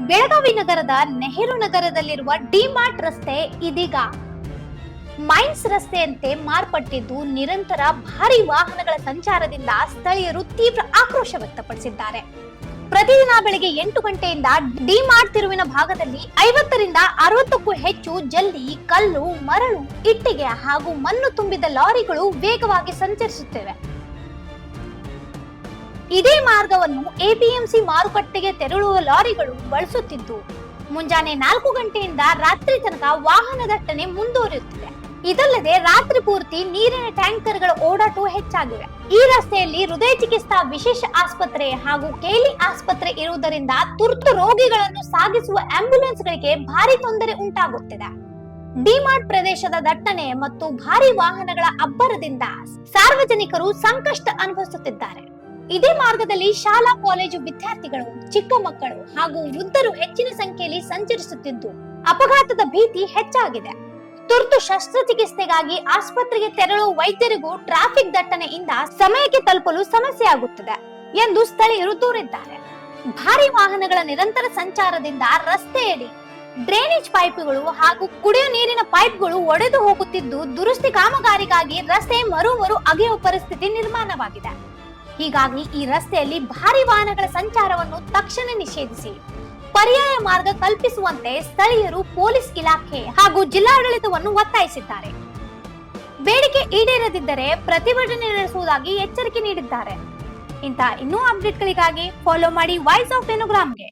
ಬೆಳಗಾವಿ ನಗರದ ನೆಹರು ನಗರದಲ್ಲಿರುವ ಡಿಮಾರ್ಟ್ ರಸ್ತೆ ಇದೀಗ ಮೈನ್ಸ್ ರಸ್ತೆಯಂತೆ ಮಾರ್ಪಟ್ಟಿದ್ದು ನಿರಂತರ ಭಾರಿ ವಾಹನಗಳ ಸಂಚಾರದಿಂದ ಸ್ಥಳೀಯರು ತೀವ್ರ ಆಕ್ರೋಶ ವ್ಯಕ್ತಪಡಿಸಿದ್ದಾರೆ. ಪ್ರತಿದಿನ ಬೆಳಗ್ಗೆ 8 ಗಂಟೆಯಿಂದ ಡಿಮಾರ್ಟ್ ತಿರುವಿನ ಭಾಗದಲ್ಲಿ 50ರಿಂದ 60ಕ್ಕೂ ಹೆಚ್ಚು ಜಲ್ಲಿ, ಕಲ್ಲು, ಮರಳು, ಇಟ್ಟಿಗೆ ಹಾಗೂ ಮಣ್ಣು ತುಂಬಿದ ಲಾರಿಗಳು ವೇಗವಾಗಿ ಸಂಚರಿಸುತ್ತಿವೆ. ಇದೇ ಮಾರ್ಗವನ್ನು ಎಪಿಎಂಸಿ ಮಾರುಕಟ್ಟೆಗೆ ತೆರಳುವ ಲಾರಿಗಳು ಬಳಸುತ್ತಿದ್ದು ಮುಂಜಾನೆ 4 ಗಂಟೆಯಿಂದ ರಾತ್ರಿ ತನಕ ವಾಹನ ದಟ್ಟಣೆ ಮುಂದುವರಿಯುತ್ತಿದೆ. ಇದಲ್ಲದೆ ರಾತ್ರಿ ಪೂರ್ತಿ ನೀರಿನ ಟ್ಯಾಂಕರ್ಗಳ ಓಡಾಟವೂ ಹೆಚ್ಚಾಗಿವೆ. ಈ ರಸ್ತೆಯಲ್ಲಿ ಹೃದಯ ಚಿಕಿತ್ಸಾ ವಿಶೇಷ ಆಸ್ಪತ್ರೆ ಹಾಗೂ ಕೇಲಿ ಆಸ್ಪತ್ರೆ ಇರುವುದರಿಂದ ತುರ್ತು ರೋಗಿಗಳನ್ನು ಸಾಗಿಸುವ ಆಂಬ್ಯುಲೆನ್ಸ್ಗಳಿಗೆ ಭಾರಿ ತೊಂದರೆ ಉಂಟಾಗುತ್ತಿದೆ. ಡಿಮಾರ್ಟ್ ಪ್ರದೇಶದ ದಟ್ಟಣೆ ಮತ್ತು ಭಾರಿ ವಾಹನಗಳ ಅಬ್ಬರದಿಂದ ಸಾರ್ವಜನಿಕರು ಸಂಕಷ್ಟ ಅನುಭವಿಸುತ್ತಿದ್ದಾರೆ. ಇದೇ ಮಾರ್ಗದಲ್ಲಿ ಶಾಲಾ ಕಾಲೇಜು ವಿದ್ಯಾರ್ಥಿಗಳು, ಚಿಕ್ಕ ಮಕ್ಕಳು ಹಾಗೂ ವೃದ್ಧರು ಹೆಚ್ಚಿನ ಸಂಖ್ಯೆಯಲ್ಲಿ ಸಂಚರಿಸುತ್ತಿದ್ದು ಅಪಘಾತದ ಭೀತಿ ಹೆಚ್ಚಾಗಿದೆ. ತುರ್ತು ಶಸ್ತ್ರಚಿಕಿತ್ಸೆಗಾಗಿ ಆಸ್ಪತ್ರೆಗೆ ತೆರಳುವ ವೈದ್ಯರಿಗೂ ಟ್ರಾಫಿಕ್ ದಟ್ಟಣೆಯಿಂದ ಸಮಯಕ್ಕೆ ತಲುಪಲು ಸಮಸ್ಯೆ ಆಗುತ್ತದೆ ಎಂದು ಸ್ಥಳೀಯರು ದೂರಿದ್ದಾರೆ. ಭಾರಿ ವಾಹನಗಳ ನಿರಂತರ ಸಂಚಾರದಿಂದ ರಸ್ತೆಯಡಿ ಡ್ರೈನೇಜ್ ಪೈಪ್ಗಳು ಹಾಗೂ ಕುಡಿಯುವ ನೀರಿನ ಪೈಪ್ಗಳು ಒಡೆದು ಹೋಗುತ್ತಿದ್ದು ದುರಸ್ತಿ ಕಾಮಗಾರಿಗಾಗಿ ರಸ್ತೆ ಮರು ಅಗೆಯುವ ಪರಿಸ್ಥಿತಿ ನಿರ್ಮಾಣವಾಗಿದೆ. ಹೀಗಾಗಿ ಈ ರಸ್ತೆಯಲ್ಲಿ ಭಾರಿ ವಾಹನಗಳ ಸಂಚಾರವನ್ನು ತಕ್ಷಣ ನಿಷೇಧಿಸಿ ಪರ್ಯಾಯ ಮಾರ್ಗ ಕಲ್ಪಿಸುವಂತೆ ಸ್ಥಳೀಯರು ಪೊಲೀಸ್ ಇಲಾಖೆ ಹಾಗೂ ಜಿಲ್ಲಾಡಳಿತವನ್ನು ಒತ್ತಾಯಿಸಿದ್ದಾರೆ. ಬೇಡಿಕೆ ಈಡೇರದಿದ್ದರೆ ಪ್ರತಿಭಟನೆ ನಡೆಸುವುದಾಗಿ ಎಚ್ಚರಿಕೆ ನೀಡಿದ್ದಾರೆ. ಇಂತಹ ಇನ್ನೂ ಅಪ್ಡೇಟ್ಗಳಿಗಾಗಿ ಫಾಲೋ ಮಾಡಿ ವಾಯ್ಸ್ ಆಫ್ ವೆನುಗ್ರಾಮ್ಗೆ.